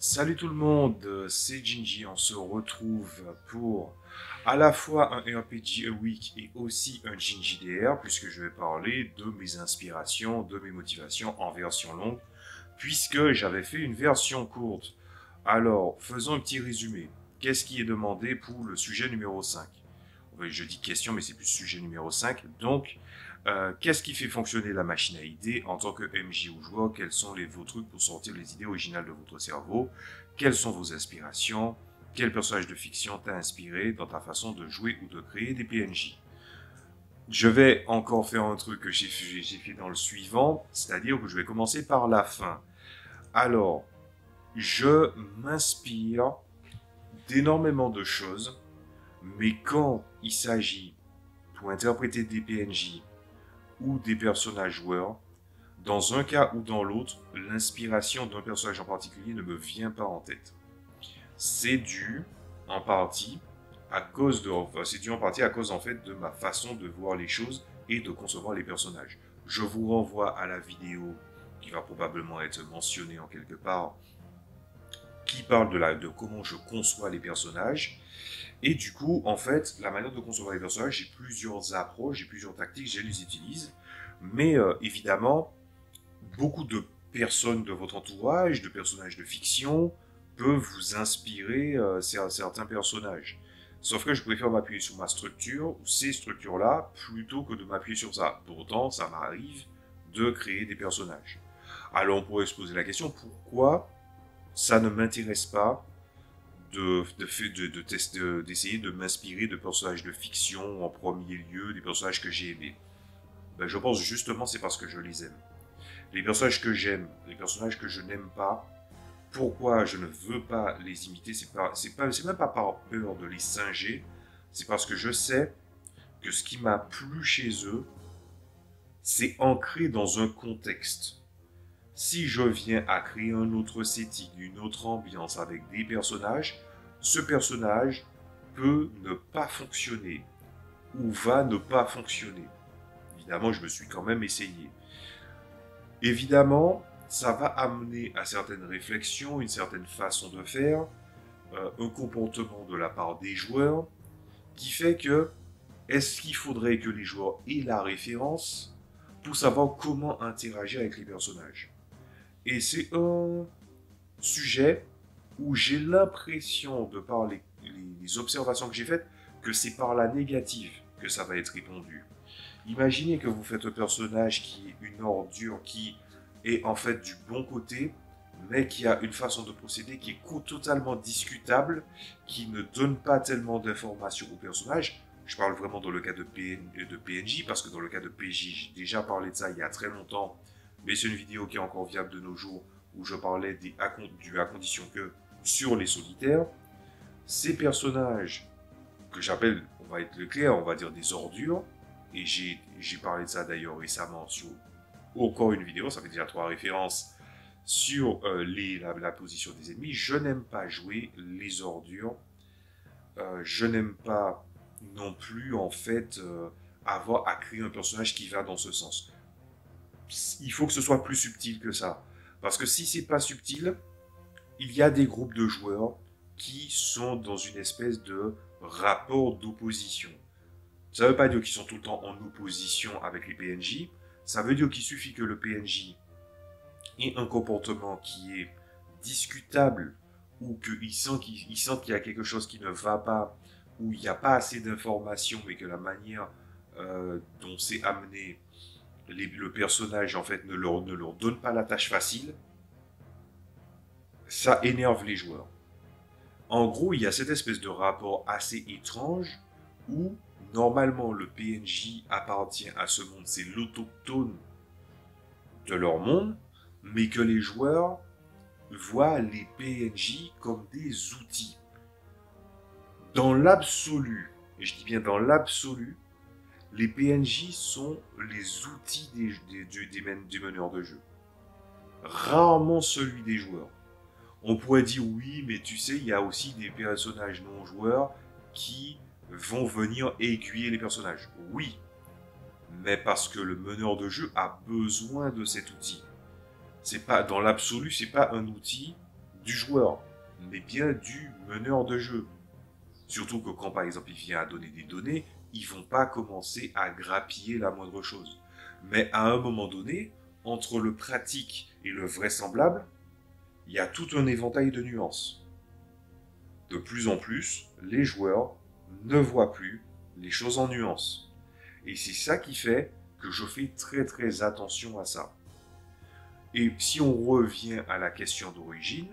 Salut tout le monde, c'est Ginji, on se retrouve pour à la fois un RPG a Week et aussi un Ginji DR, puisque je vais parler de mes inspirations, de mes motivations en version longue, puisque j'avais fait une version courte. Alors, faisons un petit résumé. Qu'est-ce qui est demandé pour le sujet numéro 5? Je dis question, mais c'est plus sujet numéro 5. Donc, qu'est-ce qui fait fonctionner la machine à idées en tant que MJ ou joueur? Quels sont vos trucs pour sortir les idées originales de votre cerveau? Quelles sont vos inspirations? Quel personnage de fiction t'a inspiré dans ta façon de jouer ou de créer des PNJ? Je vais encore faire un truc que j'ai fait dans le suivant, c'est-à-dire que je vais commencer par la fin. Alors, je m'inspire d'énormément de choses, mais quand il s'agit pour interpréter des PNJ ou des personnages joueurs, dans un cas ou dans l'autre, l'inspiration d'un personnage en particulier ne me vient pas en tête. C'est dû en partie c'est dû en partie à cause en fait de ma façon de voir les choses et de concevoir les personnages. Je vous renvoie à la vidéo qui va probablement être mentionnée en quelque part, qui parle de comment je conçois les personnages. Et du coup, en fait, la manière de concevoir les personnages, j'ai plusieurs approches, j'ai plusieurs tactiques, je les utilise. Mais évidemment, beaucoup de personnes de votre entourage, de personnages de fiction, peuvent vous inspirer certains personnages. Sauf que je préfère m'appuyer sur ma structure, ou ces structures-là, plutôt que de m'appuyer sur ça. Pourtant, ça m'arrive de créer des personnages. Alors on pourrait se poser la question, pourquoi ça ne m'intéresse pas d'essayer de m'inspirer de personnages de fiction en premier lieu, des personnages que j'ai aimés? Ben, je pense justement c'est parce que je les aime. Les personnages que j'aime, les personnages que je n'aime pas, pourquoi je ne veux pas les imiter, c'est même pas par peur de les singer, c'est parce que je sais que ce qui m'a plu chez eux, c'est ancré dans un contexte. Si je viens à créer un autre setting, une autre ambiance avec des personnages, ce personnage peut ne pas fonctionner ou va ne pas fonctionner. Évidemment, je me suis quand même essayé. Évidemment, ça va amener à certaines réflexions, une certaine façon de faire, un comportement de la part des joueurs, qui fait que est-ce qu'il faudrait que les joueurs aient la référence pour savoir comment interagir avec les personnages? Et c'est un sujet où j'ai l'impression, de par les observations que j'ai faites, que c'est par la négative que ça va être répondu. Imaginez que vous faites un personnage qui est une ordure, qui est en fait du bon côté, mais qui a une façon de procéder qui est totalement discutable, qui ne donne pas tellement d'informations au personnage. Je parle vraiment dans le cas de PNJ, parce que dans le cas de PJ, j'ai déjà parlé de ça il y a très longtemps, mais c'est une vidéo qui est encore viable de nos jours, où je parlais du à condition que sur les solitaires. Ces personnages que j'appelle, on va être le clair, on va dire des ordures, et j'ai parlé de ça d'ailleurs récemment sur encore une vidéo, ça fait déjà 3 références sur la position des ennemis. Je n'aime pas jouer les ordures, je n'aime pas non plus en fait avoir à créer un personnage qui va dans ce sens. Il faut que ce soit plus subtil que ça, parce que si c'est pas subtil, il y a des groupes de joueurs qui sont dans une espèce de rapport d'opposition. Ça ne veut pas dire qu'ils sont tout le temps en opposition avec les PNJ. Ça veut dire qu'il suffit que le PNJ ait un comportement qui est discutable ou qu'il sent qu'il y a quelque chose qui ne va pas, ou il n'y a pas assez d'informations, mais que la manière dont c'est amené, le personnage en fait ne leur donne pas la tâche facile, ça énerve les joueurs. En gros, il y a cette espèce de rapport assez étrange où normalement le PNJ appartient à ce monde, c'est l'autochtone de leur monde, mais que les joueurs voient les PNJ comme des outils. Dans l'absolu, et je dis bien dans l'absolu, les PNJ sont les outils des meneurs de jeu. Rarement celui des joueurs. On pourrait dire oui, mais tu sais, il y a aussi des personnages non joueurs qui vont venir aiguiller les personnages. Oui, mais parce que le meneur de jeu a besoin de cet outil. C'est pas dans l'absolu, c'est pas un outil du joueur, mais bien du meneur de jeu. Surtout que quand par exemple il vient à donner des données, ils vont pas commencer à grappiller la moindre chose. Mais à un moment donné, entre le pratique et le vraisemblable, il y a tout un éventail de nuances. De plus en plus, les joueurs ne voient plus les choses en nuances. Et c'est ça qui fait que je fais très très attention à ça. Et si on revient à la question d'origine,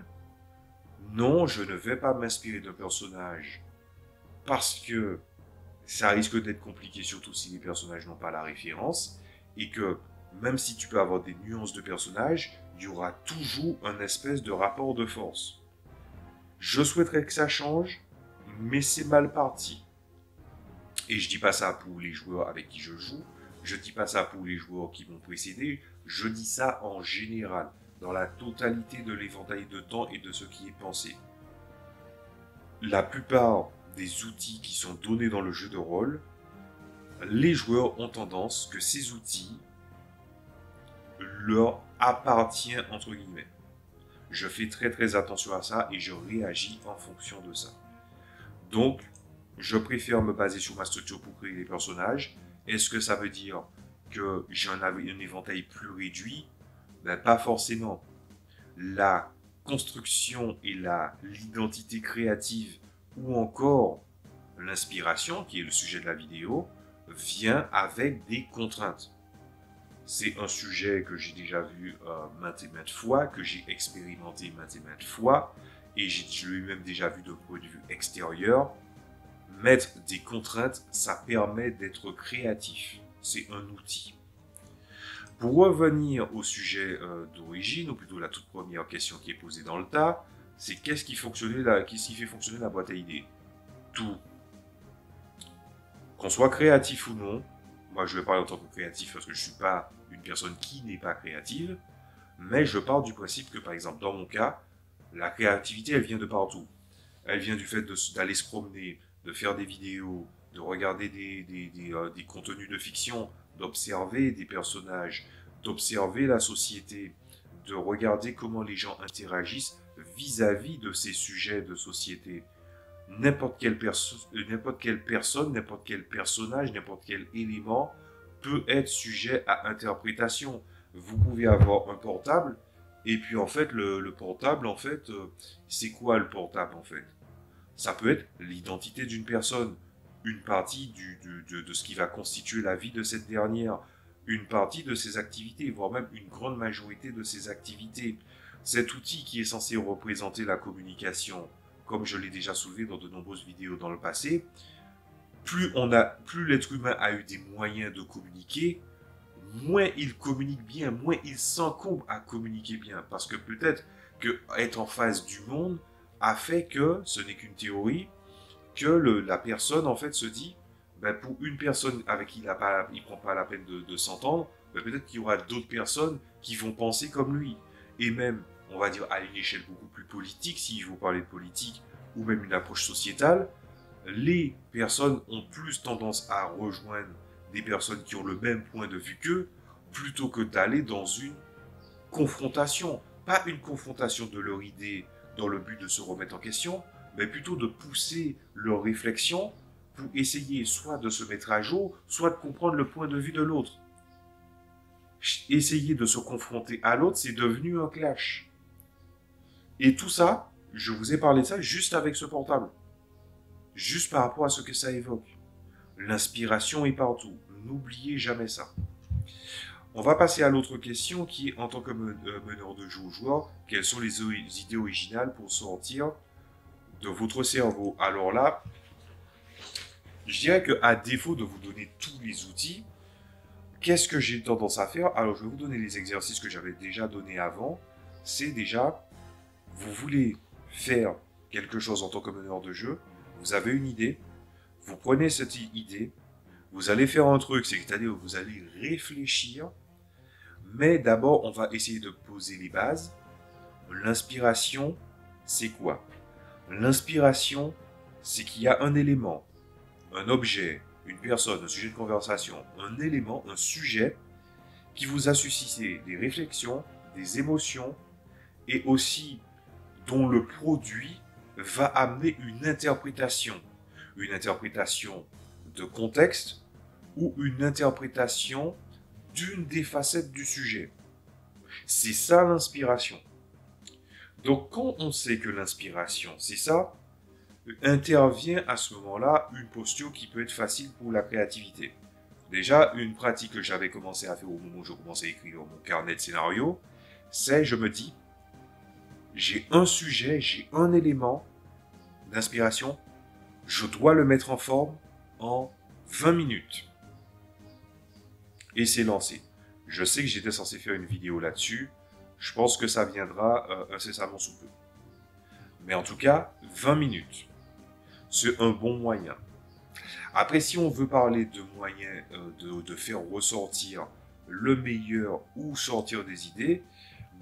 non, je ne vais pas m'inspirer d'un personnage parce que ça risque d'être compliqué, surtout si les personnages n'ont pas la référence, et que même si tu peux avoir des nuances de personnages, il y aura toujours un espèce de rapport de force. Je souhaiterais que ça change, mais c'est mal parti. Et je dis pas ça pour les joueurs avec qui je joue, je dis pas ça pour les joueurs qui m'ont précédé, je dis ça en général, dans la totalité de l'éventail de temps et de ce qui est pensé. La plupart des outils qui sont donnés dans le jeu de rôle, les joueurs ont tendance que ces outils leur appartiennent entre guillemets. Je fais très très attention à ça et je réagis en fonction de ça. Donc, je préfère me baser sur ma structure pour créer les personnages. Est-ce que ça veut dire que j'ai un éventail plus réduit? Ben, pas forcément. La construction et l'identité créative ou encore l'inspiration, qui est le sujet de la vidéo, vient avec des contraintes. C'est un sujet que j'ai déjà vu maintes et maintes fois, que j'ai expérimenté maintes et maintes fois, et je l'ai même déjà vu d'un point de vue extérieur. Mettre des contraintes, ça permet d'être créatif. C'est un outil. Pour revenir au sujet d'origine, ou plutôt la toute première question qui est posée dans le tas, c'est qu'est-ce qui fait fonctionner la boîte à idées? Tout. Qu'on soit créatif ou non, moi je vais parler en tant que créatif parce que je ne suis pas une personne qui n'est pas créative, mais je pars du principe que par exemple dans mon cas, la créativité elle vient de partout. Elle vient du fait d'aller se promener, de faire des vidéos, de regarder des contenus de fiction, d'observer des personnages, d'observer la société, de regarder comment les gens interagissent vis-à-vis de ces sujets de société. N'importe quelle personne, n'importe quel personnage, n'importe quel élément peut être sujet à interprétation. Vous pouvez avoir un portable, et puis en fait, le portable, en fait, c'est quoi le portable en fait? Ça peut être l'identité d'une personne, une partie de ce qui va constituer la vie de cette dernière, une partie de ses activités, voire même une grande majorité de ses activités. Cet outil qui est censé représenter la communication, comme je l'ai déjà soulevé dans de nombreuses vidéos dans le passé, plus l'être humain a eu des moyens de communiquer, moins il communique bien, moins il s'encombre à communiquer bien. Parce que peut-être que être en face du monde a fait que, ce n'est qu'une théorie, que la personne en fait se dit, ben, pour une personne avec qui il prend pas la peine de s'entendre, ben, peut-être qu'il y aura d'autres personnes qui vont penser comme lui. Et même, on va dire à une échelle beaucoup plus politique, s'il faut parler de politique, ou même une approche sociétale, les personnes ont plus tendance à rejoindre des personnes qui ont le même point de vue qu'eux, plutôt que d'aller dans une confrontation. Pas une confrontation de leur idée dans le but de se remettre en question, mais plutôt de pousser leur réflexion pour essayer soit de se mettre à jour, soit de comprendre le point de vue de l'autre. Essayer de se confronter à l'autre, c'est devenu un clash. Et tout ça, je vous ai parlé de ça juste avec ce portable. Juste par rapport à ce que ça évoque. L'inspiration est partout. N'oubliez jamais ça. On va passer à l'autre question qui est, en tant que meneur de jeu ou joueur, quelles sont les idées originales pour sortir de votre cerveau? Alors là, je dirais qu'à défaut de vous donner tous les outils, qu'est-ce que j'ai tendance à faire? Alors, je vais vous donner les exercices que j'avais déjà donnés avant. C'est déjà, vous voulez faire quelque chose en tant que meneur de jeu, vous avez une idée, vous prenez cette idée, vous allez faire un truc, c'est-à-dire vous allez réfléchir, mais d'abord, on va essayer de poser les bases. L'inspiration, c'est quoi? L'inspiration, c'est qu'il y a un élément, un objet, une personne, un sujet de conversation, un élément, un sujet qui vous a suscité des réflexions, des émotions et aussi dont le produit va amener une interprétation de contexte ou une interprétation d'une des facettes du sujet. C'est ça l'inspiration. Donc quand on sait que l'inspiration, c'est ça, intervient à ce moment-là une posture qui peut être facile pour la créativité. Déjà, une pratique que j'avais commencé à faire au moment où je commençais à écrire mon carnet de scénario, c'est, je me dis, j'ai un sujet, j'ai un élément d'inspiration, je dois le mettre en forme en 20 minutes. Et c'est lancé. Je sais que j'étais censé faire une vidéo là-dessus, je pense que ça viendra incessamment sous peu. Mais en tout cas, 20 minutes, c'est un bon moyen. Après, si on veut parler de moyens de faire ressortir le meilleur ou sortir des idées,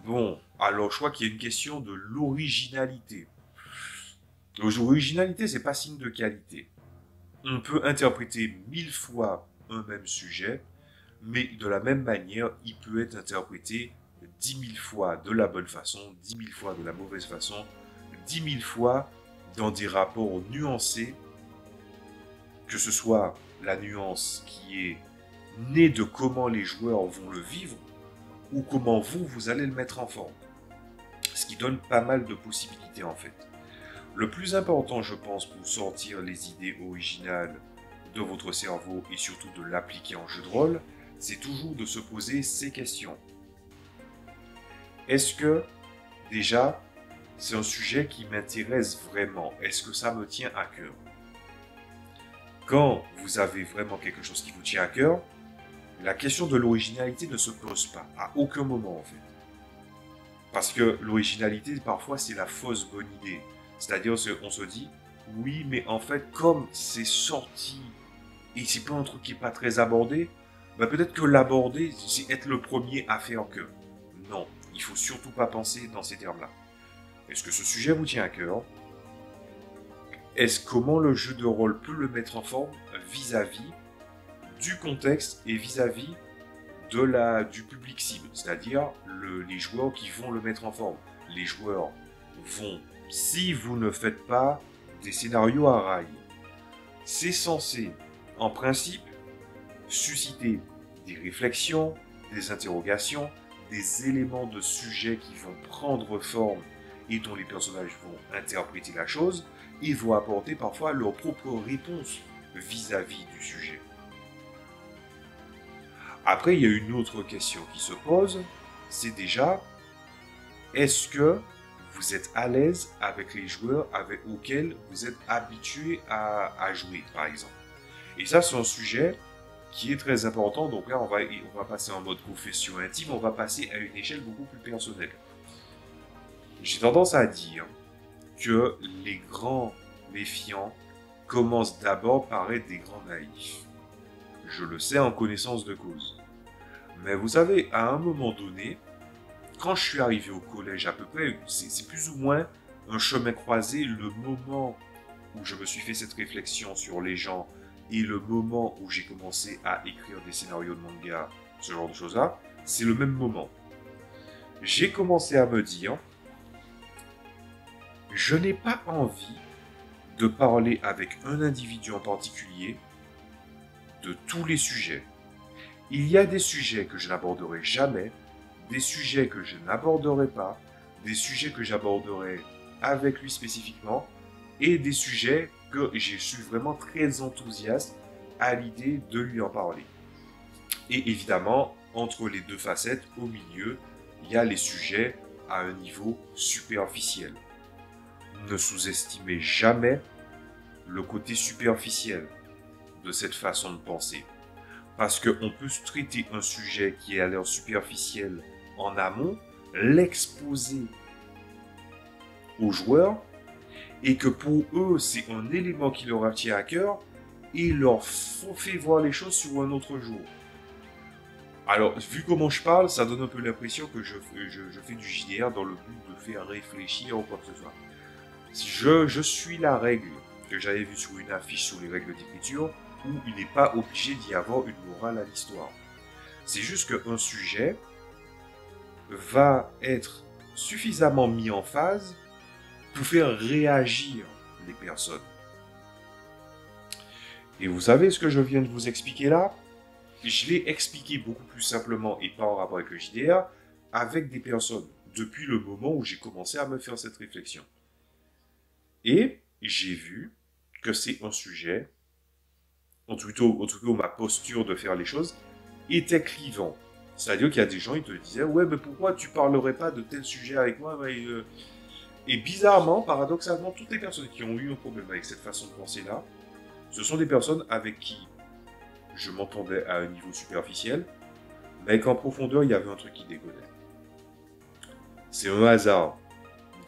bon, alors je crois qu'il y a une question de l'originalité. L'originalité, c'est pas signe de qualité. On peut interpréter 1000 fois un même sujet, mais de la même manière, il peut être interprété 10 000 fois de la bonne façon, 10 000 fois de la mauvaise façon, 10 000 fois dans des rapports nuancés, que ce soit la nuance qui est née de comment les joueurs vont le vivre, ou comment vous allez le mettre en forme. Ce qui donne pas mal de possibilités en fait. Le plus important, je pense, pour sortir les idées originales de votre cerveau et surtout de l'appliquer en jeu de rôle, c'est toujours de se poser ces questions. Est-ce que, déjà, c'est un sujet qui m'intéresse vraiment? Est-ce que ça me tient à cœur? Quand vous avez vraiment quelque chose qui vous tient à cœur, la question de l'originalité ne se pose pas, à aucun moment en fait. Parce que l'originalité, parfois, c'est la fausse bonne idée. C'est-à-dire, on se dit, oui, mais en fait, comme c'est sorti, et c'est pas un truc qui n'est pas très abordé, bah peut-être que l'aborder, c'est être le premier à faire que. Non, il faut surtout pas penser dans ces termes-là. Est-ce que ce sujet vous tient à cœur? Comment le jeu de rôle peut le mettre en forme vis-à-vis du contexte et vis-à-vis du public cible, c'est-à-dire les joueurs qui vont le mettre en forme. Les joueurs vont, si vous ne faites pas des scénarios à rails, c'est censé, en principe, susciter des réflexions, des interrogations, des éléments de sujet qui vont prendre forme et dont les personnages vont interpréter la chose et vont apporter parfois leur propre réponse vis-à-vis du sujet. Après, il y a une autre question qui se pose, c'est déjà, est-ce que vous êtes à l'aise avec les joueurs auxquels vous êtes habitué à jouer, par exemple? Et ça, c'est un sujet qui est très important. Donc là, on va passer en mode confession intime, on va passer à une échelle beaucoup plus personnelle. J'ai tendance à dire que les grands méfiants commencent d'abord par être des grands naïfs. Je le sais en connaissance de cause. Mais vous savez, à un moment donné, quand je suis arrivé au collège à peu près, c'est plus ou moins un chemin croisé, le moment où je me suis fait cette réflexion sur les gens et le moment où j'ai commencé à écrire des scénarios de manga, ce genre de choses-là, c'est le même moment. J'ai commencé à me dire, je n'ai pas envie de parler avec un individu en particulier de tous les sujets. Il y a des sujets que je n'aborderai jamais, des sujets que je n'aborderai pas, des sujets que j'aborderai avec lui spécifiquement, et des sujets que je suis vraiment très enthousiaste à l'idée de lui en parler. Et évidemment, entre les deux facettes, au milieu, il y a les sujets à un niveau superficiel. Ne sous-estimez jamais le côté superficiel de cette façon de penser. Parce qu'on peut traiter un sujet qui est à l'air superficiel en amont, l'exposer aux joueurs, et que pour eux, c'est un élément qui leur tient à cœur, et leur fait voir les choses sur un autre jour. Alors, vu comment je parle, ça donne un peu l'impression que je fais du JDR dans le but de faire réfléchir ou quoi que ce soit. Je suis la règle que j'avais vue sur une affiche sur les règles d'écriture, où il n'est pas obligé d'y avoir une morale à l'histoire. C'est juste qu'un sujet va être suffisamment mis en phase pour faire réagir les personnes. Et vous savez ce que je viens de vous expliquer là? Je l'ai expliqué beaucoup plus simplement et pas en rapport avec le JDR, avec des personnes, depuis le moment où j'ai commencé à me faire cette réflexion. Et j'ai vu que c'est un sujet, en tout cas ma posture de faire les choses, était clivant. C'est-à-dire qu'il y a des gens, ils te disaient, ouais, mais pourquoi tu parlerais pas de tel sujet avec moi? Et bizarrement, paradoxalement, toutes les personnes qui ont eu un problème avec cette façon de penser-là, ce sont des personnes avec qui je m'entendais à un niveau superficiel, mais qu'en profondeur, il y avait un truc qui déconnait. C'est un hasard.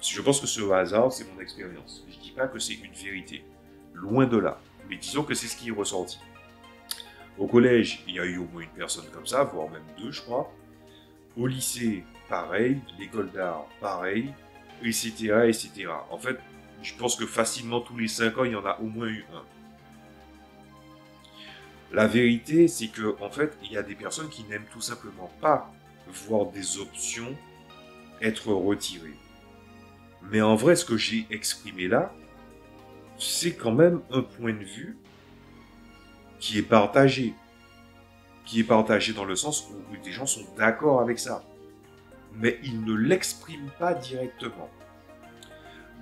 Je pense que ce hasard, c'est mon expérience. Je ne dis pas que c'est une vérité. Loin de là. Mais disons que c'est ce qui est ressorti. Au collège, il y a eu au moins une personne comme ça, voire même deux, je crois. Au lycée, pareil. L'école d'art, pareil. Etc., etc. En fait, je pense que facilement, tous les 5 ans, il y en a au moins eu un. La vérité, c'est que, en fait, il y a des personnes qui n'aiment tout simplement pas voir des options être retirées. Mais en vrai, ce que j'ai exprimé là, c'est quand même un point de vue qui est partagé. Qui est partagé dans le sens où des gens sont d'accord avec ça. Mais ils ne l'expriment pas directement.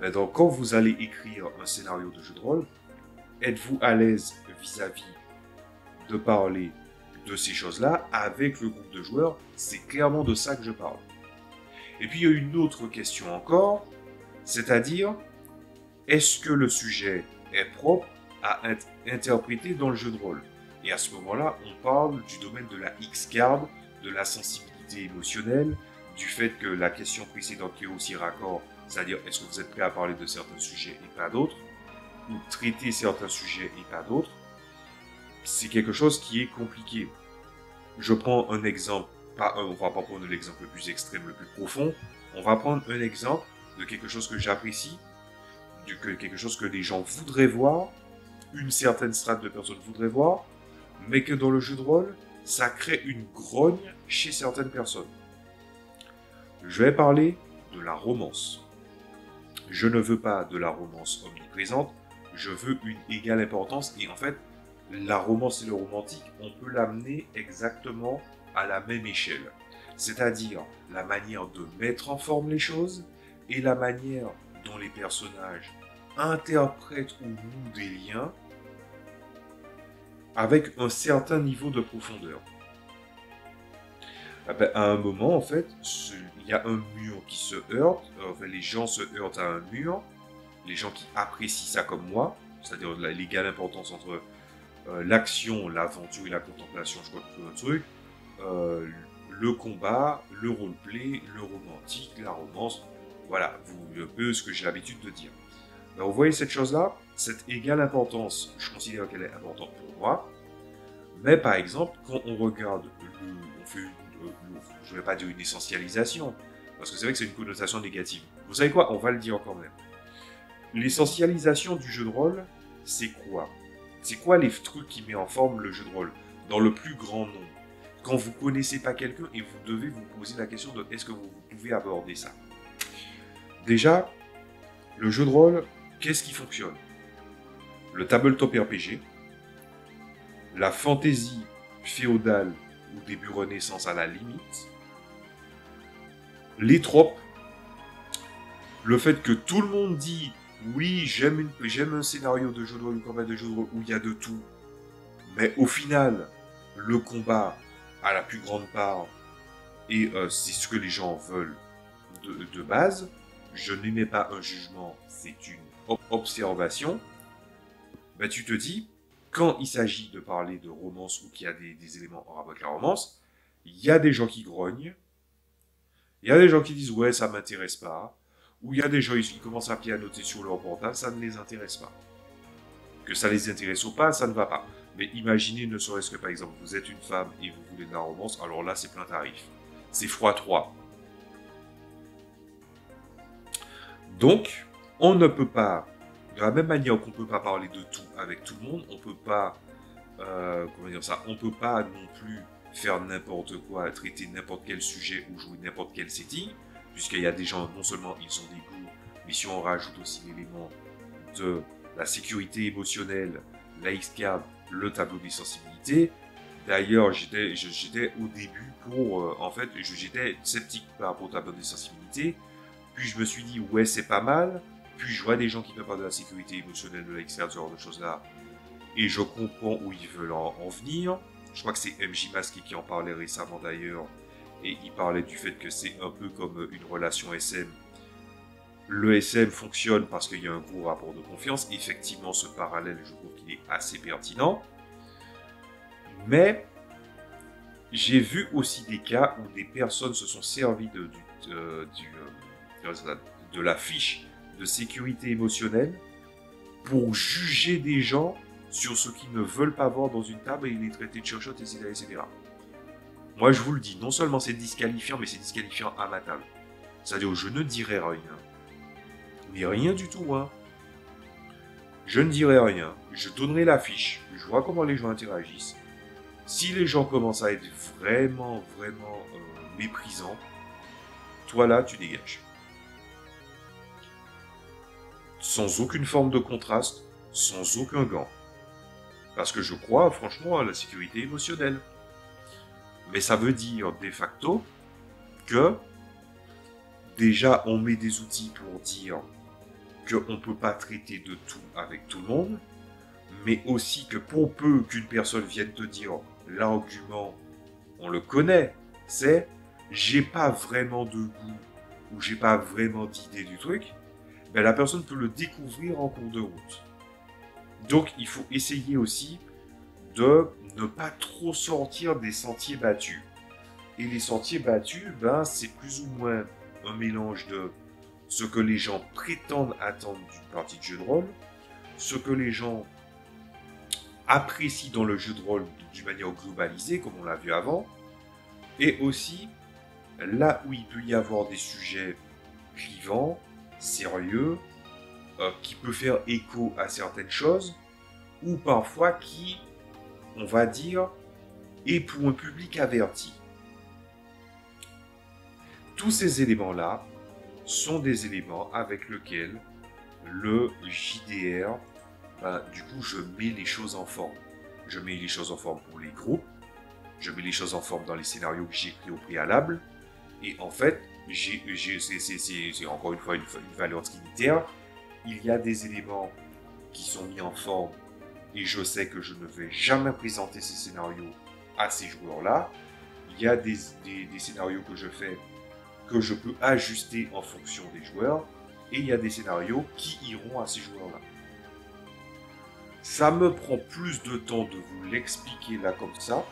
Mais donc, quand vous allez écrire un scénario de jeu de rôle, êtes-vous à l'aise vis-à-vis de parler de ces choses-là avec le groupe de joueurs? C'est clairement de ça que je parle. Et puis, il y a une autre question encore, c'est-à-dire, est-ce que le sujet est propre à interpréter dans le jeu de rôle? Et à ce moment-là, on parle du domaine de la X-card, de la sensibilité émotionnelle, du fait que la question précédente qui est aussi raccord, c'est-à-dire est-ce que vous êtes prêt à parler de certains sujets et pas d'autres, ou traiter certains sujets et pas d'autres, c'est quelque chose qui est compliqué. Je prends un exemple, on va pas prendre l'exemple le plus extrême, le plus profond, on va prendre un exemple de quelque chose que j'apprécie, quelque chose que les gens voudraient voir, une certaine strate de personnes voudraient voir, mais que dans le jeu de rôle, ça crée une grogne chez certaines personnes. Je vais parler de la romance. Je ne veux pas de la romance omniprésente, je veux une égale importance, et en fait, la romance et le romantique, on peut l'amener exactement à la même échelle. C'est-à-dire la manière de mettre en forme les choses et la manière dont les personnages interprètent ou nouent des liens avec un certain niveau de profondeur. À un moment, en fait, il y a un mur qui se heurte, les gens se heurtent à un mur, les gens qui apprécient ça comme moi, c'est-à-dire l'égale importance entre l'action, l'aventure et la contemplation, je crois que c'est un truc, le combat, le roleplay, le romantique, la romance, voilà, un peu ce que j'ai l'habitude de dire. Alors, vous voyez cette chose-là, cette égale importance, je considère qu'elle est importante pour moi, mais par exemple, quand on regarde, on fait je ne vais pas dire une essentialisation, parce que c'est vrai que c'est une connotation négative. Vous savez quoi, on va le dire quand même. L'essentialisation du jeu de rôle, c'est quoi? C'est quoi les trucs qui mettent en forme le jeu de rôle dans le plus grand nombre? Quand vous ne connaissez pas quelqu'un et vous devez vous poser la question de est-ce que vous pouvez aborder ça? Déjà, le jeu de rôle, qu'est-ce qui fonctionne? Le tabletop RPG, la fantaisie féodale ou début Renaissance à la limite, les tropes, le fait que tout le monde dit oui, j'aime un scénario de jeu de rôle, une campagne de jeu de rôle où il y a de tout, mais au final, le combat, à la plus grande part, et c'est ce que les gens veulent de base, je n'émets pas un jugement, c'est une observation, ben tu te dis, quand il s'agit de parler de romance ou qu'il y a des éléments en rapport avec la romance, il y a des gens qui grognent, il y a des gens qui disent ouais, ça m'intéresse pas, ou il y a des gens qui commencent à pianoter sur leur portable, ça ne les intéresse pas. Que ça les intéresse ou pas, ça ne va pas. Mais imaginez, ne serait-ce que par exemple, vous êtes une femme et vous voulez de la romance, alors là c'est plein tarif. C'est x3. Donc, on ne peut pas, de la même manière qu'on ne peut pas parler de tout avec tout le monde, on ne peut pas, comment dire ça, on ne peut pas non plus faire n'importe quoi, traiter n'importe quel sujet ou jouer n'importe quel setting, puisqu'il y a des gens, non seulement ils ont des goûts Mais si on rajoute aussi l'élément de la sécurité émotionnelle, la X-card, le tableau des sensibilités, d'ailleurs, j'étais au début pour, en fait, j'étais sceptique par rapport au tableau des sensibilités, puis je me suis dit, ouais, c'est pas mal, puis je vois des gens qui me parlent de la sécurité émotionnelle, de la X-card, ce genre de choses-là, et je comprends où ils veulent en venir. Je crois que c'est MJ Mask qui en parlait récemment d'ailleurs, et il parlait du fait que c'est un peu comme une relation SM. Le SM fonctionne parce qu'il y a un gros rapport de confiance. Effectivement, ce parallèle, je trouve qu'il est assez pertinent. Mais j'ai vu aussi des cas où des personnes se sont servies de la fiche de sécurité émotionnelle pour juger des gens sur ce qu'ils ne veulent pas voir dans une table et les traiter de chochotte, etc. Moi, je vous le dis, non seulement c'est disqualifiant, mais c'est disqualifiant à ma table. C'est-à-dire, je ne dirai rien. Mais rien du tout, hein. Je ne dirai rien. Je donnerai la fiche. Je vois comment les gens interagissent. Si les gens commencent à être vraiment méprisants, toi là, tu dégages. Sans aucune forme de contraste, sans aucun gant. Parce que je crois, franchement, à la sécurité émotionnelle. Mais ça veut dire, de facto, que déjà, on met des outils pour dire qu'on ne peut pas traiter de tout avec tout le monde, mais aussi que pour peu qu'une personne vienne te dire l'argument, on le connaît, c'est j'ai pas vraiment de goût ou j'ai pas vraiment d'idée du truc, ben la personne peut le découvrir en cours de route. Donc il faut essayer aussi de ne pas trop sortir des sentiers battus. Et les sentiers battus, ben c'est plus ou moins un mélange de ce que les gens prétendent attendre d'une partie de jeu de rôle, ce que les gens apprécient dans le jeu de rôle d'une manière globalisée, comme on l'a vu avant, et aussi là où il peut y avoir des sujets clivants, sérieux, qui peut faire écho à certaines choses, ou parfois qui, on va dire, est pour un public averti. Tous ces éléments-là sont des éléments avec lesquels le JDR, du coup, je mets les choses en forme. Je mets les choses en forme pour les groupes, je mets les choses en forme dans les scénarios que j'écris au préalable, et en fait, c'est encore une fois une valeur trinitaire. Il y a des éléments qui sont mis en forme, et je sais que je ne vais jamais présenter ces scénarios à ces joueurs-là. Il y a des scénarios que je fais que je peux ajuster en fonction des joueurs, et il y a des scénarios qui iront à ces joueurs-là. Ça me prend plus de temps de vous l'expliquer là comme ça,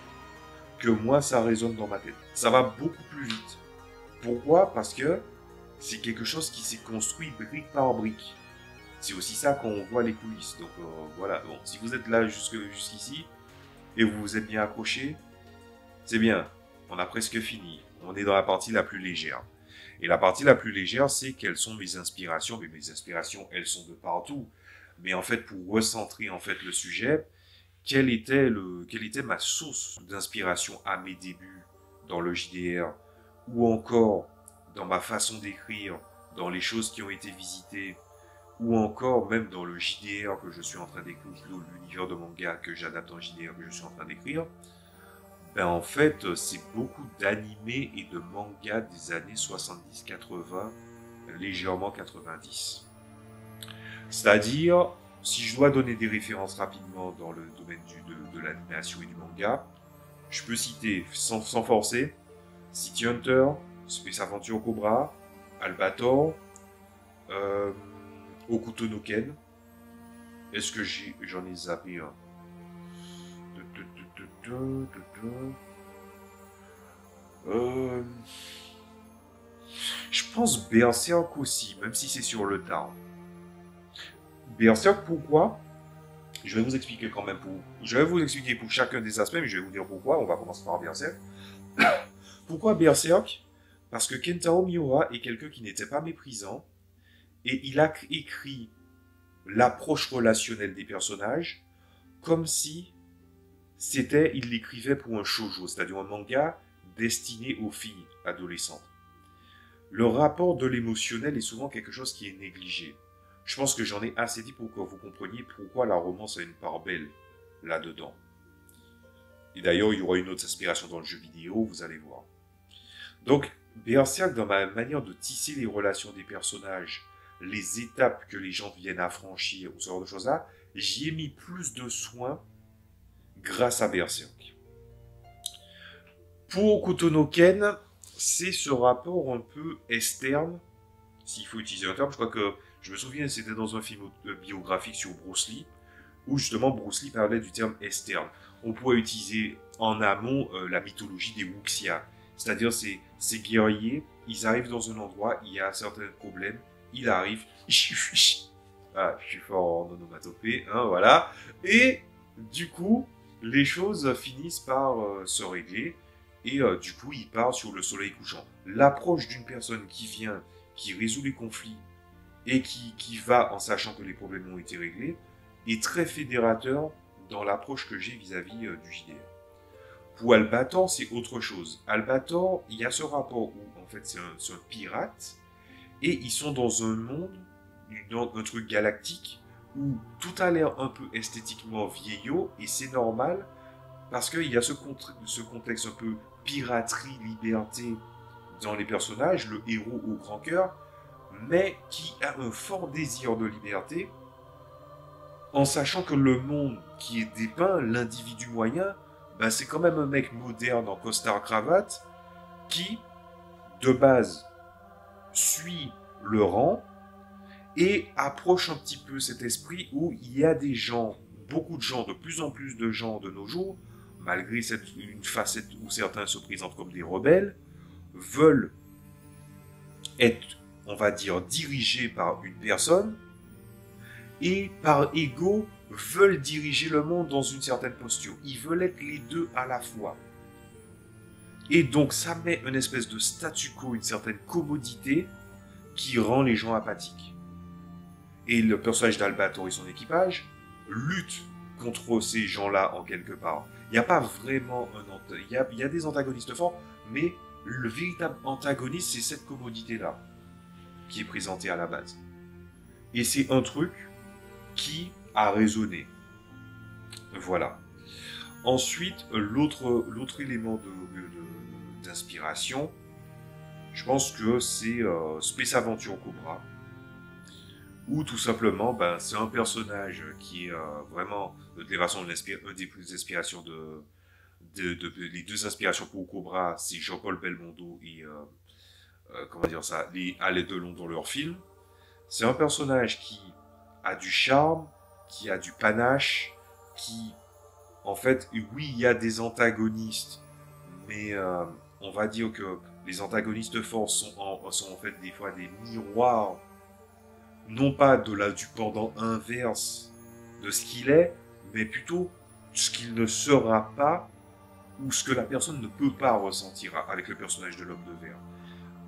que moi ça résonne dans ma tête. Ça va beaucoup plus vite. Pourquoi? Parce que c'est quelque chose qui s'est construit brique par brique. C'est aussi ça qu'on voit les coulisses. Donc voilà, bon, si vous êtes là jusqu'ici, et vous vous êtes bien accroché, c'est bien, on a presque fini. On est dans la partie la plus légère. Et la partie la plus légère, c'est quelles sont mes inspirations. Mais mes inspirations, elles sont de partout. Mais en fait, pour recentrer en fait le sujet, quelle était ma source d'inspiration à mes débuts dans le JDR, ou encore dans ma façon d'écrire, dans les choses qui ont été visitées, ou encore même dans le JDR que je suis en train d'écrire, l'univers de manga que j'adapte en JDR que je suis en train d'écrire. Ben en fait, c'est beaucoup d'animés et de mangas des années 70-80, légèrement 90. C'est-à-dire, si je dois donner des références rapidement dans le domaine de l'animation et du manga, je peux citer, sans forcer, City Hunter, Space Adventure Cobra, Albator, Hokuto no Ken. Est-ce que j'en ai zappé un? Je pense Berserk aussi, même si c'est sur le tard. Berserk, pourquoi? Je vais vous expliquer quand même Je vais vous expliquer pour chacun des aspects, mais je vais vous dire pourquoi. On va commencer par Berserk. Pourquoi Berserk? Parce que Kentaro Miura est quelqu'un qui n'était pas méprisant, et il a écrit l'approche relationnelle des personnages comme si il l'écrivait pour un shoujo, c'est-à-dire un manga destiné aux filles adolescentes. Le rapport de l'émotionnel est souvent quelque chose qui est négligé. Je pense que j'en ai assez dit pour que vous compreniez pourquoi la romance a une part belle là-dedans. Et d'ailleurs, il y aura une autre inspiration dans le jeu vidéo, vous allez voir. Donc, Berserk, dans ma manière de tisser les relations des personnages, les étapes que les gens viennent à franchir, ou ce genre de choses-là, j'y ai mis plus de soin grâce à Berserk. Pour Kotonoken, c'est ce rapport un peu externe, s'il faut utiliser un terme. Je crois que, je me souviens, c'était dans un film biographique sur Bruce Lee, où justement Bruce Lee parlait du terme externe. On pourrait utiliser en amont la mythologie des Wuxia. C'est-à-dire ces guerriers, ils arrivent dans un endroit, il y a certains problèmes, il arrive, ah, je suis fort en onomatopée, hein, voilà, et du coup, les choses finissent par se régler, et du coup, il part sur le soleil couchant. L'approche d'une personne qui vient, qui résout les conflits, et qui va en sachant que les problèmes ont été réglés, est très fédérateur dans l'approche que j'ai vis-à-vis du JDR. Pour Albator, c'est autre chose. Albator, il y a ce rapport où, en fait, c'est un pirate, et ils sont dans un monde, un truc galactique, où tout a l'air un peu esthétiquement vieillot, et c'est normal, parce qu'il y a ce contexte un peu piraterie, liberté dans les personnages, le héros au grand cœur, mais qui a un fort désir de liberté, en sachant que le monde qui est dépeint, l'individu moyen, ben c'est quand même un mec moderne en costard-cravate qui, de base, suit le rang et approche un petit peu cet esprit où il y a des gens, beaucoup de gens, de plus en plus de gens de nos jours, malgré une facette où certains se présentent comme des rebelles, veulent être, on va dire, dirigés par une personne et par ego veulent diriger le monde dans une certaine posture. Ils veulent être les deux à la fois. Et donc ça met une espèce de statu quo, une certaine commodité qui rend les gens apathiques. Et le personnage d'Albator et son équipage luttent contre ces gens-là en quelque part. Il n'y a pas vraiment un... Il y a des antagonistes forts, mais le véritable antagoniste, c'est cette commodité-là qui est présentée à la base. Et c'est un truc qui a résonné. Voilà. Ensuite, l'autre élément d'inspiration, je pense que c'est Space Aventure Cobra, où tout simplement, ben, c'est un personnage qui est vraiment, de toute façon, une des plus inspirations les deux inspirations pour Cobra, c'est Jean-Paul Belmondo et, comment dire ça, les Alain Delon dans leur film. C'est un personnage qui a du charme, qui a du panache, qui, en fait, oui, il y a des antagonistes, mais on va dire que les antagonistes forts sont en fait des fois des miroirs, non pas du pendant inverse de ce qu'il est, mais plutôt ce qu'il ne sera pas ou ce que la personne ne peut pas ressentir avec le personnage de l'homme de verre.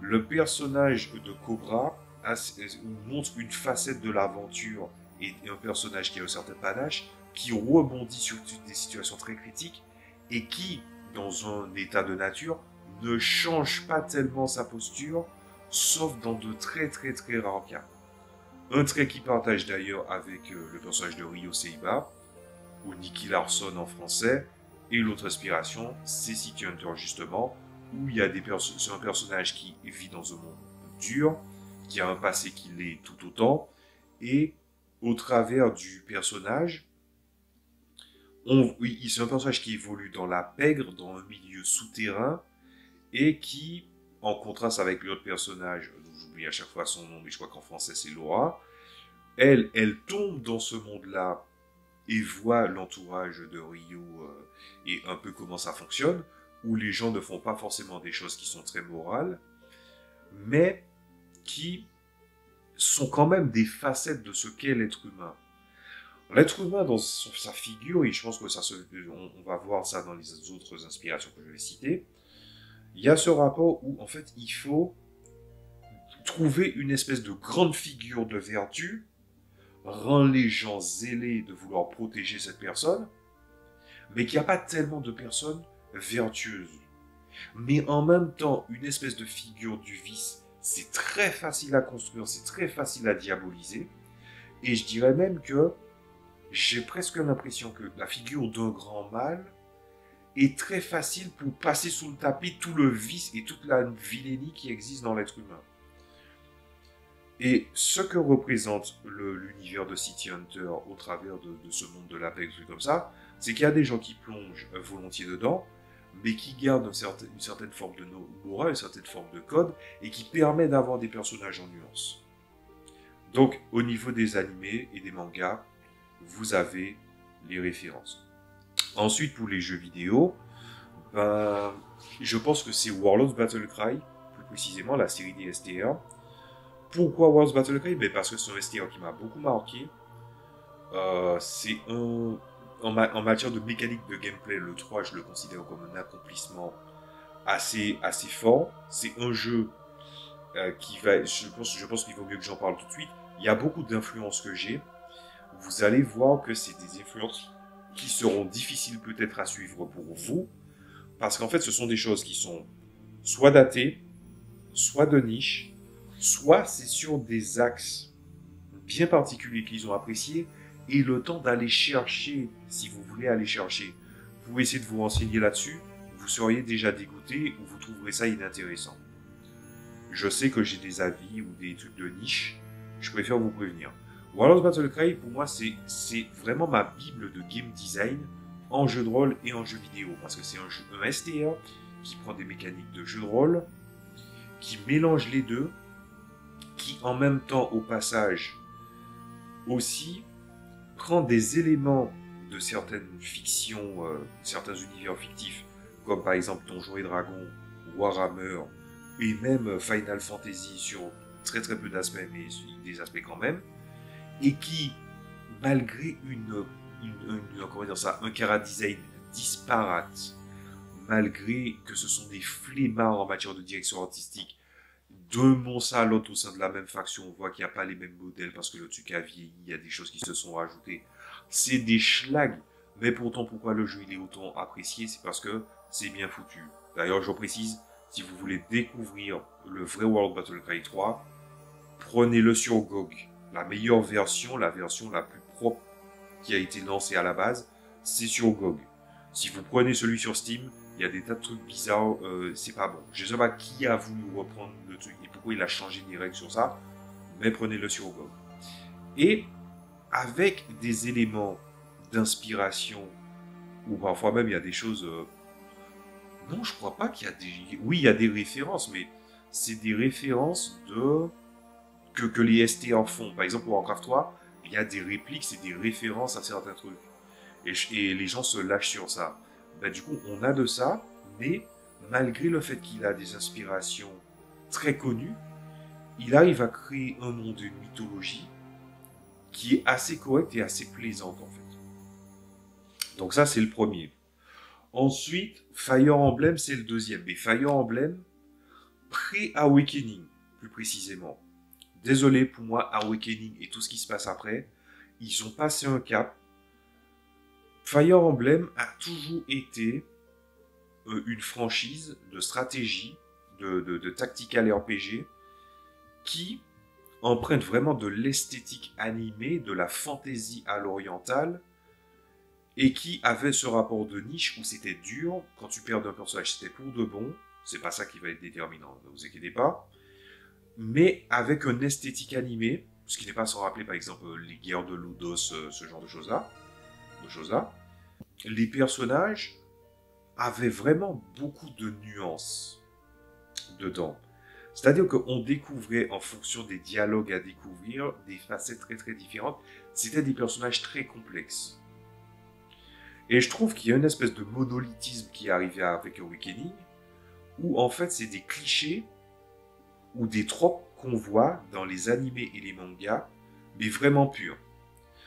Le personnage de Cobra montre une facette de l'aventure et un personnage qui a un certain panache, qui rebondit sur des situations très critiques et qui, dans un état de nature, ne change pas tellement sa posture, sauf dans de très très très rares cas. Un trait qu'il partage d'ailleurs avec le personnage de Ryo Seiba, ou Nicky Larson en français, et l'autre inspiration, c'est City Hunter justement, où il y a c'est un personnage qui vit dans un monde dur, qui a un passé qui l'est tout autant, et au travers du personnage, c'est un personnage qui évolue dans la pègre, dans un milieu souterrain, et qui, en contraste avec l'autre personnage, j'oublie à chaque fois son nom, mais je crois qu'en français c'est Laura, elle tombe dans ce monde-là et voit l'entourage de Ryo et un peu comment ça fonctionne, où les gens ne font pas forcément des choses qui sont très morales, mais qui sont quand même des facettes de ce qu'est l'être humain. L'être humain dans sa figure, et je pense que on va voir ça dans les autres inspirations que je vais citer, il y a ce rapport où en fait il faut trouver une espèce de grande figure de vertu, rend les gens zélés de vouloir protéger cette personne, mais qu'il n'y a pas tellement de personnes vertueuses. Mais en même temps, une espèce de figure du vice, c'est très facile à construire, c'est très facile à diaboliser. Et je dirais même que j'ai presque l'impression que la figure d'un grand mal est très facile pour passer sous le tapis tout le vice et toute la vilainie qui existe dans l'être humain. Et ce que représente l'univers de City Hunter au travers de ce monde de l'Apex, comme ça, c'est qu'il y a des gens qui plongent volontiers dedans, mais qui gardent une certaine forme de morale, une certaine forme de code, et qui permet d'avoir des personnages en nuance. Donc, au niveau des animés et des mangas, vous avez les références. Ensuite, pour les jeux vidéo, ben, je pense que c'est Warlords Battle Cry, plus précisément la série des STR. Pourquoi Warlords Battle Cry? Ben parce que c'est un STR qui m'a beaucoup marqué. C'est en matière de mécanique de gameplay, le 3, je le considère comme un accomplissement assez fort. C'est un jeu qui va, je pense qu'il vaut mieux que j'en parle tout de suite. Il y a beaucoup d'influences que j'ai. Vous allez voir que c'est des influences qui seront difficiles peut-être à suivre pour vous, parce qu'en fait, ce sont des choses qui sont soit datées, soit de niche, soit c'est sur des axes bien particuliers qu'ils ont appréciés, et le temps d'aller chercher, si vous voulez aller chercher, vous essayez de vous renseigner là-dessus, vous seriez déjà dégoûté ou vous trouverez ça inintéressant. Je sais que j'ai des avis ou des trucs de niche, je préfère vous prévenir. Warlords Battle Cry, pour moi, c'est vraiment ma bible de game design en jeu de rôle et en jeu vidéo. Parce que c'est un STR qui prend des mécaniques de jeu de rôle, qui mélange les deux, qui en même temps, au passage, aussi prend des éléments de certaines fictions, certains univers fictifs, comme par exemple Donjons et Dragons, Warhammer, et même Final Fantasy sur très très peu d'aspects, mais des aspects quand même, et qui, malgré comment dire ça, un chara-design disparate, malgré que ce sont des flemmards en matière de direction artistique, d'un monstre à l'autre au sein de la même faction, on voit qu'il n'y a pas les mêmes modèles parce que le truc a vieilli, il y a des choses qui se sont rajoutées. C'est des schlags, mais pourtant pourquoi le jeu il est autant apprécié, c'est parce que c'est bien foutu. D'ailleurs, je précise, si vous voulez découvrir le vrai World Battle Cry 3, prenez-le sur GOG. La meilleure version, la version la plus propre qui a été lancée à la base, c'est sur GOG. Si vous prenez celui sur Steam, il y a des tas de trucs bizarres, c'est pas bon. Je sais pas qui a voulu reprendre le truc et pourquoi il a changé les règles sur ça, mais prenez-le sur GOG. Et avec des éléments d'inspiration, ou parfois même il y a des choses... non, je crois pas qu'il y a des... Oui, il y a des références, mais c'est des références que les STR font. Par exemple, pour Warcraft 3, il y a des répliques, c'est des références à certains trucs. Et les gens se lâchent sur ça. Ben, du coup, on a de ça, mais malgré le fait qu'il a des inspirations très connues, il arrive à créer un monde, une mythologie qui est assez correcte et assez plaisante en fait. Donc ça, c'est le premier. Ensuite, Fire Emblem, c'est le deuxième. Mais Fire Emblem, pré-Awakening, plus précisément. Désolé pour moi, Awakening et tout ce qui se passe après, ils ont passé un cap. Fire Emblem a toujours été une franchise de stratégie, de tactical RPG, qui emprunte vraiment de l'esthétique animée, de la fantaisie à l'orientale, et qui avait ce rapport de niche où c'était dur, quand tu perds un personnage, c'était pour de bon, c'est pas ça qui va être déterminant, ne vous inquiétez pas, mais avec une esthétique animée, ce qui n'est pas sans rappeler par exemple les guerres de Ludos, ce genre de choses-là, les personnages avaient vraiment beaucoup de nuances dedans. C'est-à-dire qu'on découvrait, en fonction des dialogues à découvrir, des facettes très très différentes. C'était des personnages très complexes. Et je trouve qu'il y a une espèce de monolithisme qui est arrivé avec Awakening, où en fait c'est des clichés ou des tropes qu'on voit dans les animés et les mangas, mais vraiment purs.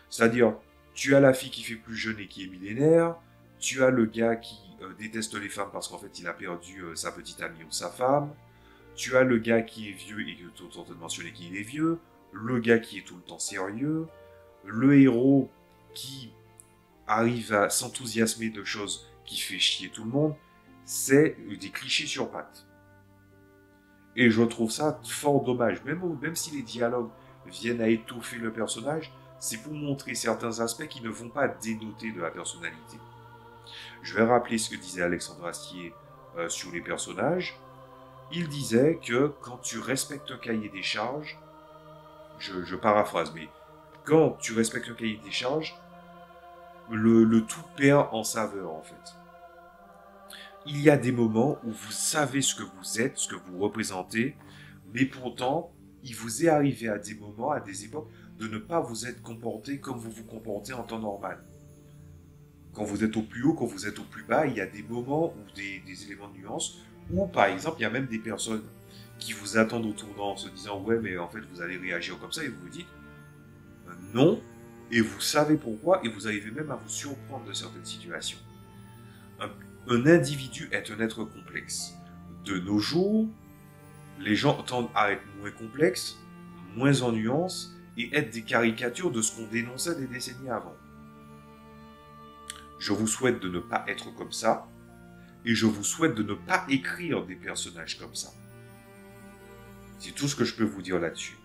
C'est-à-dire, tu as la fille qui fait plus jeune et qui est millénaire, tu as le gars qui déteste les femmes parce qu'en fait il a perdu sa petite amie ou sa femme, tu as le gars qui est vieux et que tu es en train de mentionner qu'il est vieux, le gars qui est tout le temps sérieux, le héros qui arrive à s'enthousiasmer de choses qui fait chier tout le monde, c'est des clichés sur pattes. Et je trouve ça fort dommage. Même si les dialogues viennent à étoffer le personnage, c'est pour montrer certains aspects qui ne vont pas dénoter de la personnalité. Je vais rappeler ce que disait Alexandre Astier sur les personnages. Il disait que quand tu respectes un cahier des charges, je paraphrase, mais quand tu respectes un cahier des charges, le tout perd en saveur en fait. Il y a des moments où vous savez ce que vous êtes, ce que vous représentez, mais pourtant, il vous est arrivé à des moments, à des époques, de ne pas vous être comporté comme vous vous comportez en temps normal. Quand vous êtes au plus haut, quand vous êtes au plus bas, il y a des moments ou des éléments de nuance où, par exemple, il y a même des personnes qui vous attendent au tournant en se disant « Ouais, mais en fait, vous allez réagir comme ça » et vous vous dites « Non » et vous savez pourquoi et vous arrivez même à vous surprendre de certaines situations. Un individu est un être complexe. De nos jours, les gens tendent à être moins complexes, moins en nuances et être des caricatures de ce qu'on dénonçait des décennies avant. Je vous souhaite de ne pas être comme ça et je vous souhaite de ne pas écrire des personnages comme ça. C'est tout ce que je peux vous dire là-dessus.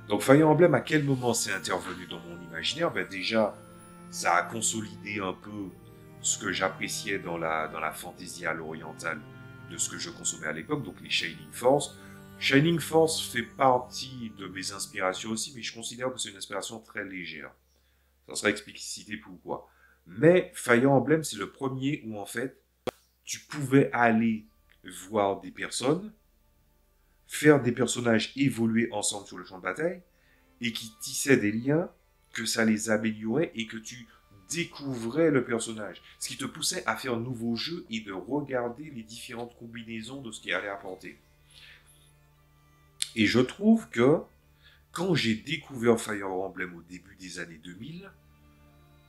Donc Fire Emblem, à quel moment c'est intervenu dans mon imaginaire? Ben déjà, ça a consolidé un peu ce que j'appréciais dans la fantasy à l'orientale de ce que je consommais à l'époque, donc les Shining Force. Shining Force fait partie de mes inspirations aussi, mais je considère que c'est une inspiration très légère. Ça sera explicité pourquoi. Mais Fire Emblem, c'est le premier où en fait, tu pouvais aller voir des personnes, faire des personnages évoluer ensemble sur le champ de bataille, et qui tissaient des liens, que ça les améliorait et que tu découvrais le personnage. Ce qui te poussait à faire un nouveau jeu et de regarder les différentes combinaisons de ce qui allait apporter. Et je trouve que quand j'ai découvert Fire Emblem au début des années 2000,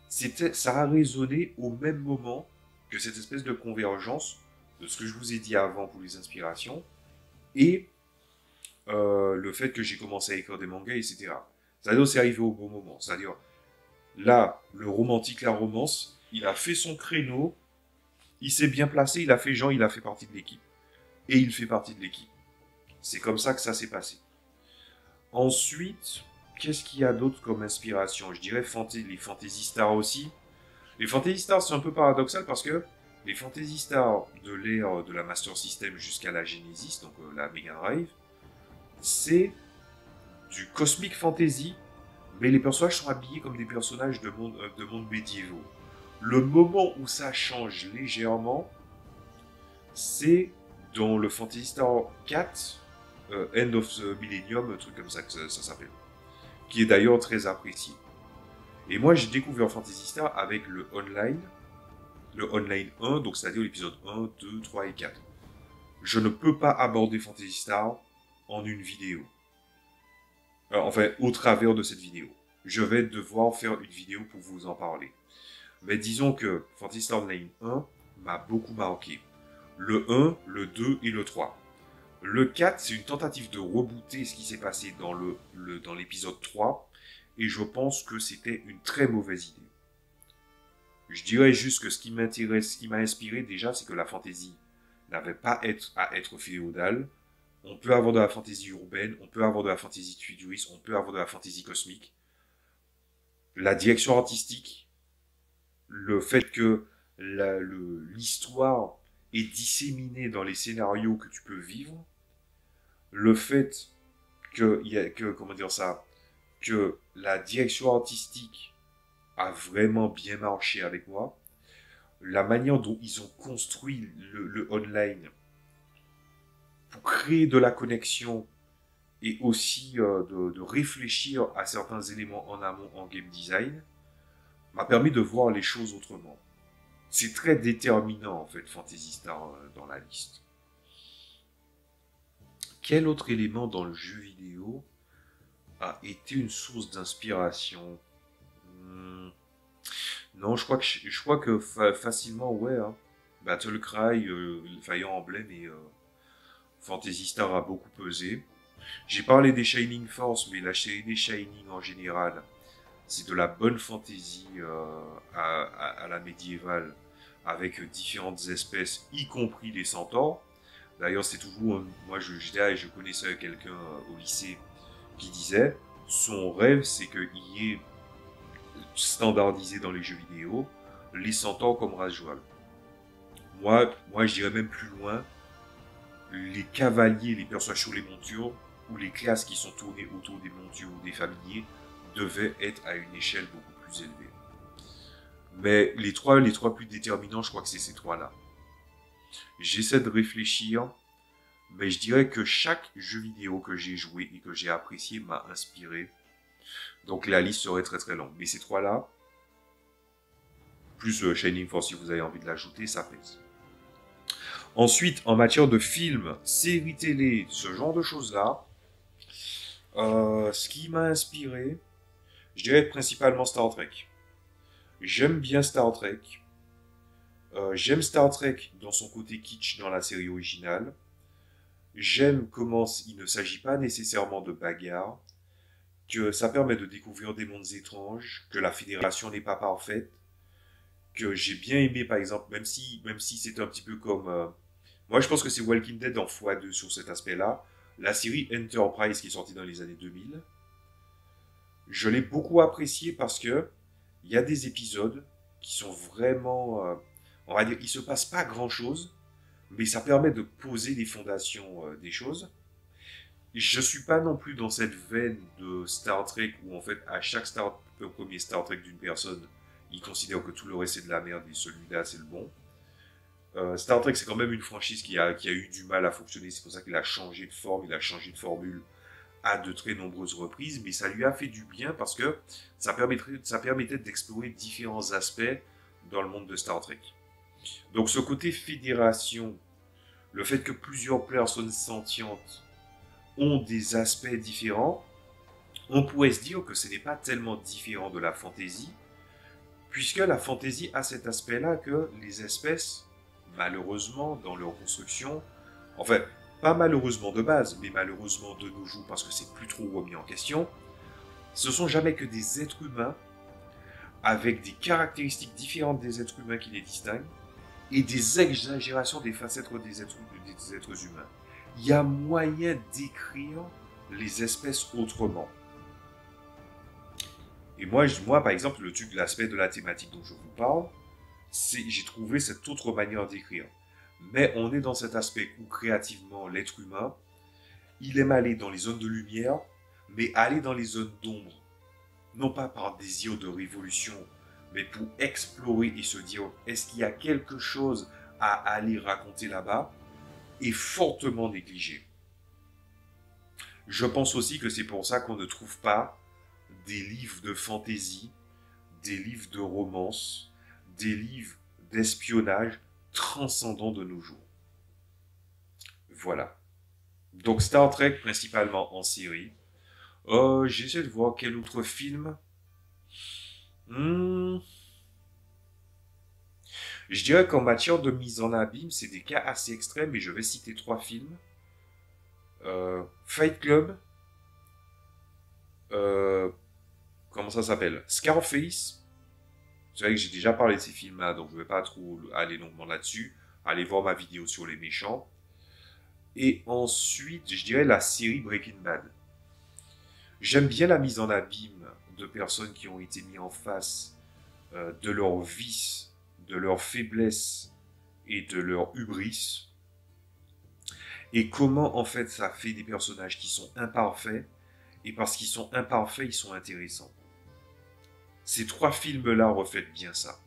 ça a résonné au même moment que cette espèce de convergence de ce que je vous ai dit avant pour les inspirations et le fait que j'ai commencé à écrire des mangas, etc. C'est-à-dire c'est arrivé au bon moment. C'est-à-dire là, le romantique, la romance, il a fait son créneau, il s'est bien placé, il a fait genre, il a fait partie de l'équipe. Et il fait partie de l'équipe. C'est comme ça que ça s'est passé. Ensuite, qu'est-ce qu'il y a d'autre comme inspiration? Je dirais les Fantasy Stars aussi. Les Fantasy Stars, c'est un peu paradoxal parce que les Fantasy Stars de l'ère de la Master System jusqu'à la Genesis, donc la Mega Drive, c'est du Cosmic Fantasy, mais les personnages sont habillés comme des personnages de monde médiévaux. Le moment où ça change légèrement, c'est dans le Fantasy Star 4, End of the Millennium, un truc comme ça que ça s'appelle, qui est d'ailleurs très apprécié. Et moi, j'ai découvert Fantasy Star avec le online 1, donc c'est-à-dire l'épisode 1, 2, 3 et 4. Je ne peux pas aborder Fantasy Star en une vidéo. Enfin, au travers de cette vidéo. Je vais devoir faire une vidéo pour vous en parler. Mais disons que Fantasy Star Online 1 m'a beaucoup marqué. Le 1, le 2 et le 3. Le 4, c'est une tentative de rebooter ce qui s'est passé dans l'épisode 3. Et je pense que c'était une très mauvaise idée. Je dirais juste que ce qui m'intéresse, ce qui m'a inspiré déjà, c'est que la fantasy n'avait pas à être féodale. On peut avoir de la fantasy urbaine, on peut avoir de la fantasy futuriste, on peut avoir de la fantasy cosmique. La direction artistique, le fait que l'histoire est disséminée dans les scénarios que tu peux vivre, le fait que la direction artistique a vraiment bien marché avec moi, la manière dont ils ont construit le online pour créer de la connexion et aussi de réfléchir à certains éléments en amont en game design, m'a permis de voir les choses autrement. C'est très déterminant en fait Fantasy Star dans la liste. Quel autre élément dans le jeu vidéo a été une source d'inspiration? Non, je crois que facilement, ouais. Hein. Battle Cry, Fire Emblem et Fantasy Star a beaucoup pesé. J'ai parlé des Shining Force, mais la série des Shining en général, c'est de la bonne fantasy à la médiévale, avec différentes espèces, y compris les centaures. D'ailleurs, c'est toujours, moi je connaissais quelqu'un au lycée qui disait, son rêve c'est qu'il y ait standardisé dans les jeux vidéo les centaures comme race jouable. Moi, je dirais même plus loin, les cavaliers, les personnages sur les montures, ou les classes qui sont tournées autour des montures ou des familiers, devaient être à une échelle beaucoup plus élevée. Mais les trois plus déterminants, je crois que c'est ces trois-là. J'essaie de réfléchir, mais je dirais que chaque jeu vidéo que j'ai joué et que j'ai apprécié m'a inspiré. Donc la liste serait très très longue. Mais ces trois-là, plus Shining Force si vous avez envie de l'ajouter, ça pèse. Ensuite, en matière de films, séries télé, ce genre de choses-là, ce qui m'a inspiré, je dirais principalement Star Trek. J'aime bien Star Trek. J'aime Star Trek dans son côté kitsch dans la série originale. J'aime comment il ne s'agit pas nécessairement de bagarre, que ça permet de découvrir des mondes étranges, que la fédération n'est pas parfaite, que j'ai bien aimé par exemple, même si c'est un petit peu comme... moi je pense que c'est Walking Dead en x2 sur cet aspect-là. La série Enterprise qui est sortie dans les années 2000, je l'ai beaucoup apprécié parce que il y a des épisodes qui sont vraiment... on va dire, il se passe pas grand-chose, mais ça permet de poser les fondations des choses. Je suis pas non plus dans cette veine de Star Trek où en fait à chaque premier Star Trek d'une personne, il considère que tout le reste c'est de la merde et celui-là c'est le bon. Star Trek c'est quand même une franchise qui a eu du mal à fonctionner, c'est pour ça qu'il a changé de forme, il a changé de formule à de très nombreuses reprises, mais ça lui a fait du bien parce que ça permettait d'explorer différents aspects dans le monde de Star Trek. Donc ce côté fédération, le fait que plusieurs personnes sentientes ont des aspects différents, on pourrait se dire que ce n'est pas tellement différent de la fantasy, puisque la fantasy a cet aspect-là que les espèces, malheureusement, dans leur construction, enfin, pas malheureusement de base, mais malheureusement de nos jours, parce que c'est plus trop remis en question, ce sont jamais que des êtres humains, avec des caractéristiques différentes des êtres humains qui les distinguent, et des exagérations des facettes des êtres humains. Il y a moyen d'écrire les espèces autrement. Et moi, par exemple, l'aspect de la thématique dont je vous parle, j'ai trouvé cette autre manière d'écrire. Mais on est dans cet aspect où créativement, l'être humain, il aime aller dans les zones de lumière, mais aller dans les zones d'ombre. Non pas par désir de révolution, mais pour explorer et se dire, est-ce qu'il y a quelque chose à aller raconter là-bas, est fortement négligé. Je pense aussi que c'est pour ça qu'on ne trouve pas des livres de fantasy, des livres de romance, des livres d'espionnage transcendants de nos jours. Voilà. Donc Star Trek principalement en série. J'essaie de voir quel autre film. Je dirais qu'en matière de mise en abîme, c'est des cas assez extrêmes, mais je vais citer 3 films. Fight Club. Comment ça s'appelle? Scarface. C'est vrai que j'ai déjà parlé de ces films-là, donc je ne vais pas trop aller longuement là-dessus. Allez voir ma vidéo sur les méchants. Et ensuite, je dirais la série Breaking Bad. J'aime bien la mise en abîme de personnes qui ont été mises en face de leurs vices, de leurs faiblesses et de leur hubris. Et comment en fait ça fait des personnages qui sont imparfaits, et parce qu'ils sont imparfaits, ils sont intéressants. Ces 3 films-là reflètent bien ça.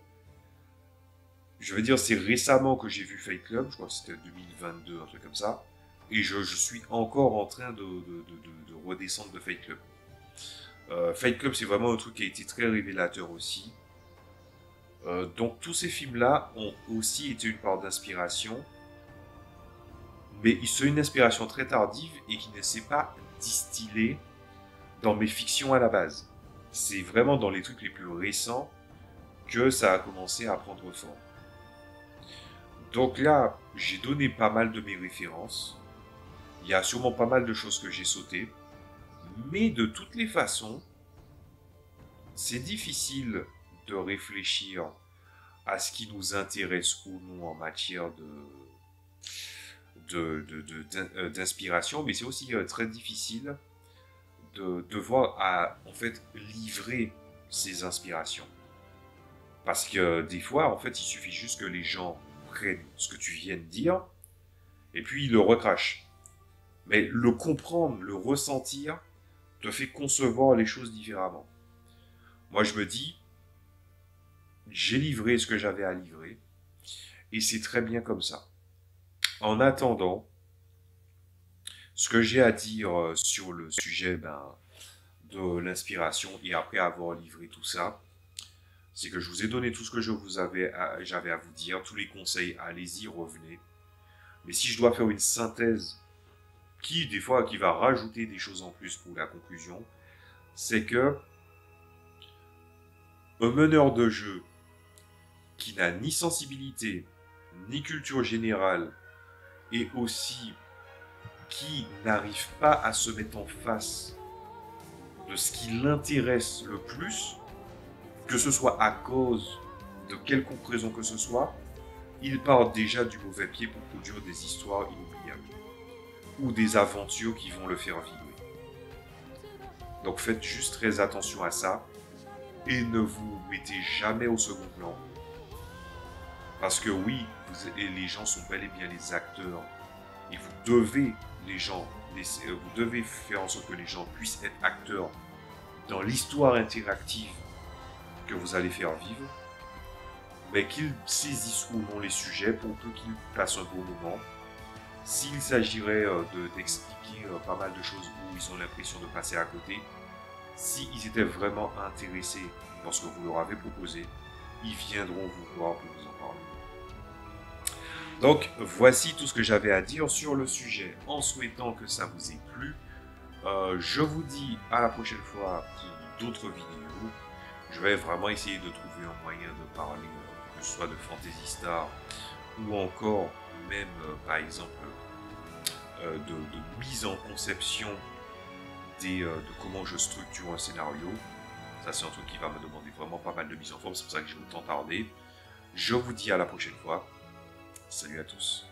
Je veux dire, c'est récemment que j'ai vu Fight Club, je crois que c'était 2022, un truc comme ça, et je suis encore en train de redescendre de Fight Club. Fight Club, c'est vraiment un truc qui a été très révélateur aussi. Donc tous ces films-là ont aussi été une part d'inspiration, mais c'est une inspiration très tardive et qui ne s'est pas distillée dans mes fictions à la base. C'est vraiment dans les trucs les plus récents que ça a commencé à prendre forme. Donc là, j'ai donné pas mal de mes références. Il y a sûrement pas mal de choses que j'ai sautées. Mais de toutes les façons, c'est difficile de réfléchir à ce qui nous intéresse ou non en matière d'inspiration, mais c'est aussi très difficile de devoir en fait livrer ses inspirations. Parce que des fois, en fait, il suffit juste que les gens prennent ce que tu viens de dire et puis ils le recrachent. Mais le comprendre, le ressentir, te fait concevoir les choses différemment. Moi, je me dis, j'ai livré ce que j'avais à livrer et c'est très bien comme ça. En attendant, ce que j'ai à dire sur le sujet de l'inspiration et après avoir livré tout ça, c'est que je vous ai donné tout ce que j'avais à vous dire, tous les conseils, allez-y, revenez. Mais si je dois faire une synthèse des fois, qui va rajouter des choses en plus pour la conclusion, c'est que un meneur de jeu qui n'a ni sensibilité, ni culture générale, et aussi qui n'arrive pas à se mettre en face de ce qui l'intéresse le plus, que ce soit à cause de quelconque raison que ce soit, il part déjà du mauvais pied pour produire des histoires inoubliables ou des aventures qui vont le faire vibrer. Donc faites juste très attention à ça et ne vous mettez jamais au second plan. Parce que oui, les gens sont bel et bien les acteurs et vous devez vous devez faire en sorte que les gens puissent être acteurs dans l'histoire interactive que vous allez faire vivre, mais qu'ils saisissent ou non les sujets pour peu qu'ils passent un bon moment. S'il s'agirait d'expliquer pas mal de choses où ils ont l'impression de passer à côté, s'ils étaient vraiment intéressés dans ce que vous leur avez proposé, ils viendront vous voir pour vous en parler. Donc, voici tout ce que j'avais à dire sur le sujet. En souhaitant que ça vous ait plu, je vous dis à la prochaine fois pour d'autres vidéos. Je vais vraiment essayer de trouver un moyen de parler, que ce soit de Fantasy Star ou encore même, par exemple, de mise en conception de comment je structure un scénario. Ça, c'est un truc qui va me demander vraiment pas mal de mise en forme. C'est pour ça que j'ai autant tardé. Je vous dis à la prochaine fois. Salut à tous.